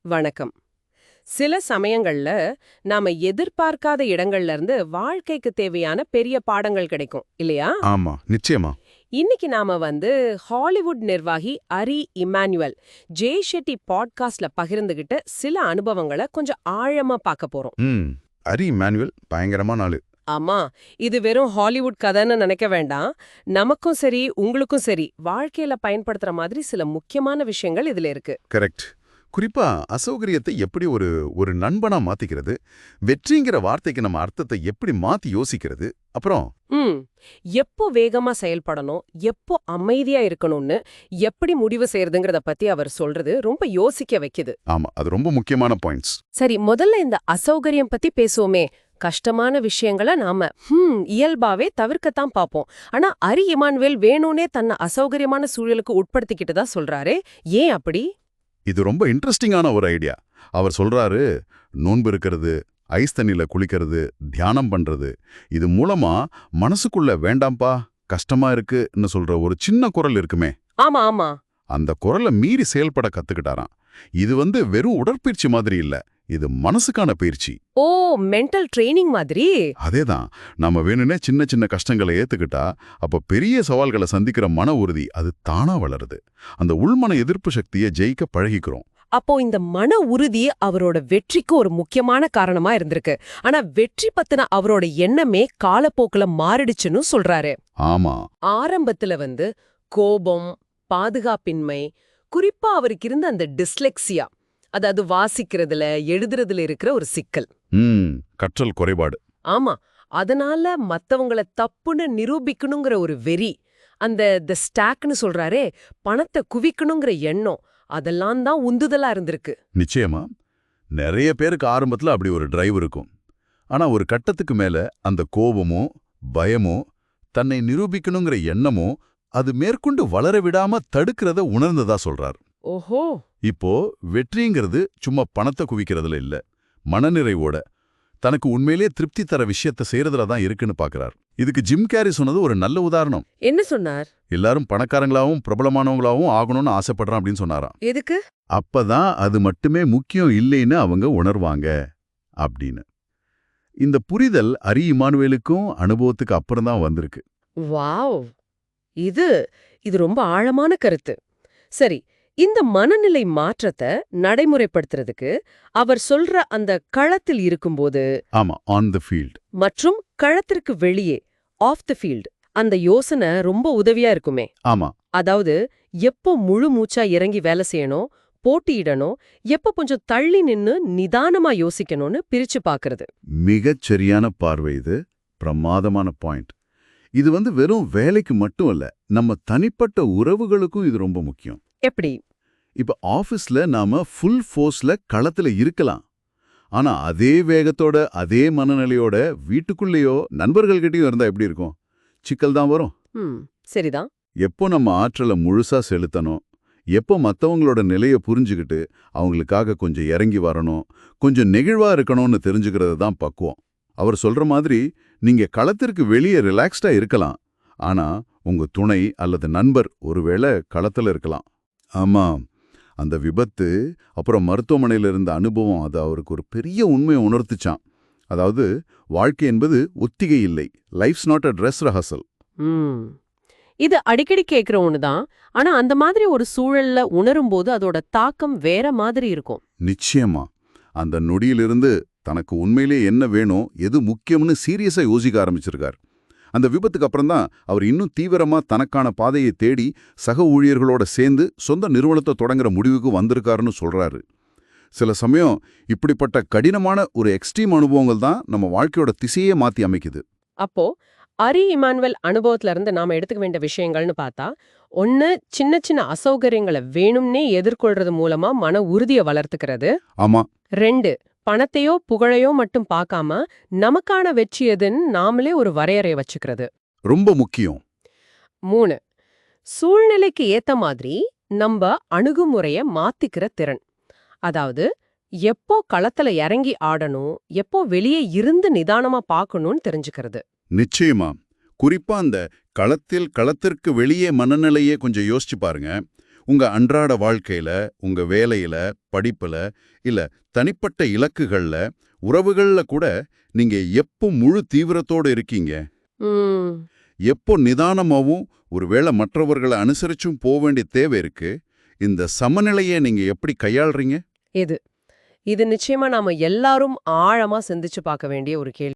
வணக்கம். சில சமயங்கள்ல நாம எதிர்பார்க்காத இடங்கள்ல இருந்து வாழ்க்கைக்கு தேவையான பெரிய பாடங்கள் கிடைக்கும் இல்லையா? ஆமா, நிச்சயமா. இன்னைக்கு நாம ஹாலிவுட் நிர்வாகி அரி இமானுவேல் ஜெய் ஷெட்டி பாட்காஸ்ட்ல பகிர்ந்துகிட்ட சில அனுபவங்களை கொஞ்சம் ஆழமா பார்க்க போறோம். ம். அரி இமானுவேல் பயங்கரமான ஆளு. ஆமா, இது வெறும் ஹாலிவுட் கதைன்னு நினைக்க வேண்டாம். நமக்கும் சரி உங்களுக்கும் சரி வாழ்க்கையில பயன்படுத்துற மாதிரி சில முக்கியமான விஷயங்கள் இதுல இருக்கு. கரெக்ட். குறிப்பா அசௌகரியத்தை எப்படி ஒரு ஒரு நண்பனா மாத்திக்கிறது, வெற்றிங்கிற வார்த்தைக்கு நம்ம அர்த்தத்தை எப்படி மாத்தி யோசிக்கிறது, அப்புறம் ம் எப்போ வேகமா செயல்படணும், எப்போ அமைதியா இருக்கணும்னு எப்படி முடிவு செய்யறதுங்கிறத பத்தி அவர் சொல்றது ரொம்ப யோசிக்க வைக்குது. ஆமா, அது ரொம்ப முக்கியமான பாயிண்ட்ஸ். சரி, முதல்ல இந்த அசௌகரியம் பத்தி பேசுவோமே. கஷ்டமான விஷயங்களை நாம இயல்பாவே தவிர்க்கத்தான் பார்ப்போம். ஆனா அரி இமானுவேல் வேணும்னே தன்னை அசௌகரியமான சூழலுக்கு உட்படுத்திக்கிட்டு தான் சொல்றாரு. ஏன் அப்படி? இது ரொம்ப இன்ட்ரெஸ்டிங்கான ஒரு ஐடியா. அவர் சொல்றாரு, நோன்பு இருக்கிறது, ஐஸ் தண்ணில குளிக்கிறது, தியானம் பண்றது, இது மூலமா மனசுக்குள்ள வேண்டாம்பா, கஷ்டமா இருக்குன்னு சொல்ற ஒரு சின்ன குரல் இருக்குமே, ஆமா ஆமா. அந்த குரலை மீறி செயல்பட கத்துக்கிட்டாராம். இது வெறும் உடற்பயிற்சி மாதிரி இல்ல, இது மனசுக்கான பயிற்சி. ஓ, மென்டல் ட்ரெய்னிங் மாதிரி. அதேதான். நம்ம வேணும்னே சின்ன சின்ன கஷ்டங்களை ஏத்துக்கிட்டா, அப்ப பெரிய சவால்களை சந்திக்கிற மன உறுதி அது தானா வளருது. அந்த உள்மன எதிர்ப்பு சக்தியை ஜெயிக்க பழகிக்கிறோம். அப்போ இந்த மன உறுதி அவரோட வெற்றிக்கு ஒரு முக்கியமான காரணமா இருந்திருக்கு. ஆனா வெற்றி பத்தின அவரோட எண்ணமே காலப்போக்குல மாறிடுச்சுன்னு சொல்றாரு. ஆமா. ஆரம்பத்துல கோபம், பாதுகாப்பின்மை, குறிப்பா அவருக்கு இருந்த அந்த டிஸ்லெக்சியா, அதாவது வாசிக்கிறதுல எழுதுறதுல இருக்கிற ஒரு சிக்கல். கற்றல் குறைபாடு. ஆமா, அதனால மத்தவங்கள தப்புன்னு நிரூபிக்கணுங்கிற ஒரு வெறி, அந்த தி ஸ்டாக்னு சொல்றாரே, பணத்தை குவிக்கணுங்கிற எண்ணம், அதெல்லாம் தான் உந்துதலா இருந்திருக்கு. நிச்சயமா. நிறைய பேருக்கு ஆரம்பத்துல அப்படி ஒரு டிரைவ் இருக்கும். ஆனா ஒரு கட்டத்துக்கு மேல அந்த கோபமோ பயமோ தன்னை நிரூபிக்கணுங்கிற எண்ணமோ அது மேற்கொண்டு வளர விடாம தடுக்கிறத உணர்ந்ததா சொல்றார். ஓஹோ. இப்போ வெற்றிங்கிறது சும்மா பணத்தை குவிக்கிறதுல இல்ல, மனநிறைவோட தனக்கு உண்மையிலே திருப்தி தர விஷயத்த செய்யறதுல தான் இருக்குன்னு பாக்குறார். இதுக்கு ஜிம் கேரி சொன்னது ஒரு நல்ல உதாரணம். என்ன சொன்னார்? எல்லாரும் பணக்காரங்களாவும் பிரபலமானவங்களாவும் ஆகணும்னு ஆசைப்படுறான் அப்படின்னு சொன்னாராம். எதுக்கு? அப்பதான் அது மட்டுமே முக்கியம் இல்லைன்னு அவங்க உணர்வாங்க அப்படின்னு. இந்த புரிதல் அரி இமானுவேலுக்கும் அனுபவத்துக்கு அப்புறம் தான் வந்திருக்கு. வாவ், இது இது ரொம்ப ஆழமான கருத்து. சரி, இந்த மனநிலை மாற்றத்தை நடைமுறைப்படுத்துறதுக்கு அவர் சொல்ற அந்த களத்தில் இருக்கும்போது, ஆமா, ஆன் தி ஃபீல்ட் மற்றும் களத்திற்கு வெளியே ஆஃப் தி ஃபீல்ட், அந்த யோசனை ரொம்ப உதவியா இருக்குமே. ஆமா. அதாவது எப்போ முழு மூச்சா இறங்கி வேலை செய்யணும், போட்டியிடணும், எப்போ கொஞ்சம் தள்ளி நின்னு நிதானமா யோசிக்கணும்னு பிரிச்சு பாக்குறது. மிகச் சரியான பார்வை இது. பிரமாதமான பாயிண்ட். இது வெறும் வேலைக்கு மட்டும் இல்ல, நம்ம தனிப்பட்ட உறவுகளுக்கும் இது ரொம்ப முக்கியம். எப்படி? இப்ப ஆபீஸ்ல நாம ஃபுல் ஃபோர்ஸ்ல களத்துல இருக்கலாம். ஆனா அதே வேகத்தோட அதே மனநிலையோட வீட்டுக்குள்ளேயோ நண்பர்கள்கிட்டயும் இருந்தா எப்படி இருக்கும்? சிக்கல் தான் வரும். சரிதான். எப்போ நம்ம ஆற்றலை முழுசா செலுத்தணும், எப்போ மத்தவங்களோட நிலைய புரிஞ்சுக்கிட்டு அவங்களுக்காக கொஞ்சம் இறங்கி வரணும், கொஞ்சம் நெகிழ்வா இருக்கணும்னு தெரிஞ்சுக்கிறது தான் பக்குவம். அவர் சொல்ற மாதிரி நீங்க களத்திற்கு வெளியே ரிலாக்ஸ்டா இருக்கலாம், ஆனா உங்க துணை அல்லது நண்பர் ஒருவேளை களத்துல இருக்கலாம். ஆமா, அந்த விபத்து அப்புறம் மருத்துவமனையில இருந்த அனுபவம் அது அவருக்கு ஒரு பெரிய உண்மையை உணர்த்துச்சான். அதாவது வாழ்க்கை என்பது ஒத்திகை இல்லை, life's not a dress rehearsal. இது அடிக்கடி கேட்கிற ஒண்ணுதான். ஆனா அந்த மாதிரி ஒரு சூழல்ல உணரும்போது அதோட தாக்கம் வேற மாதிரி இருக்கும். நிச்சயமா. அந்த நொடியிலிருந்து தனக்கு உண்மையிலே என்ன வேணும், எது முக்கியம்னு சீரியஸா யோசிக்க ஆரம்பிச்சிருக்கார். அந்த விபத்துக்கு அப்புறம் தான் அவர் இன்னும் தீவிரமா தனக்கான பாதையை தேடி சக ஊழியர்களோட சேர்ந்து சொந்த நிறுவனத்தை தொடங்குற முடிவுக்கு வந்திருக்காருன்னு சொல்றாரு. சில சமயம் இப்படிப்பட்ட கடினமான ஒரு எக்ஸ்ட்ரீம் அனுபவங்கள் தான் நம்ம வாழ்க்கையோட திசையே மாத்தி அமைக்குது. அப்போ அரி இமானுவேல் அனுபவத்துல இருந்து நாம எடுத்துக்க வேண்டிய விஷயங்கள்னு பார்த்தா, ஒன்னு, சின்ன சின்ன அசௌகரியங்களை வேணும்னே எதிர்கொள்றது மூலமா மன உறுதியை வளர்த்துக்கிறது. ஆமா. 2, பணத்தையோ புகழையோ மட்டும் பார்க்காம நமக்கான வெற்றி எதுன்னு நாமளே ஒரு வரையறை வச்சுக்கிறது. ரொம்ப முக்கியம். 3, சூழ்நிலைக்கு ஏத்த மாதிரி நம்ம அணுகுமுறைய மாத்திக்கிற திறன். அதாவது எப்போ களத்துல இறங்கி ஆடணும், எப்போ வெளியே இருந்து நிதானமா பார்க்கணும்னு தெரிஞ்சுக்கிறது. நிச்சயமா. குறிப்பா அந்த களத்திற்கு வெளியே மனநிலையே கொஞ்சம் யோசிச்சு பாருங்க. உங்க அன்றாட வாழ்க்கையில, உங்க வேலையில, படிப்புல, இல்ல தனிப்பட்ட இலக்குகள்ல, உறவுகள்ல கூட நீங்க எப்போ முழு தீவிரத்தோட இருக்கீங்க? ம். எப்போ நிதானமாவும், ஒருவேளை மற்றவர்கள அனுசரிச்சும் வேண்டிய தேவை இருக்கு? இந்த சமநிலையை நீங்க எப்படி கையாள்றீங்க? இது இது நிச்சயமா நாம எல்லாரும் ஆழமா சிந்திச்சு பார்க்க வேண்டிய ஒரு கேள்வி.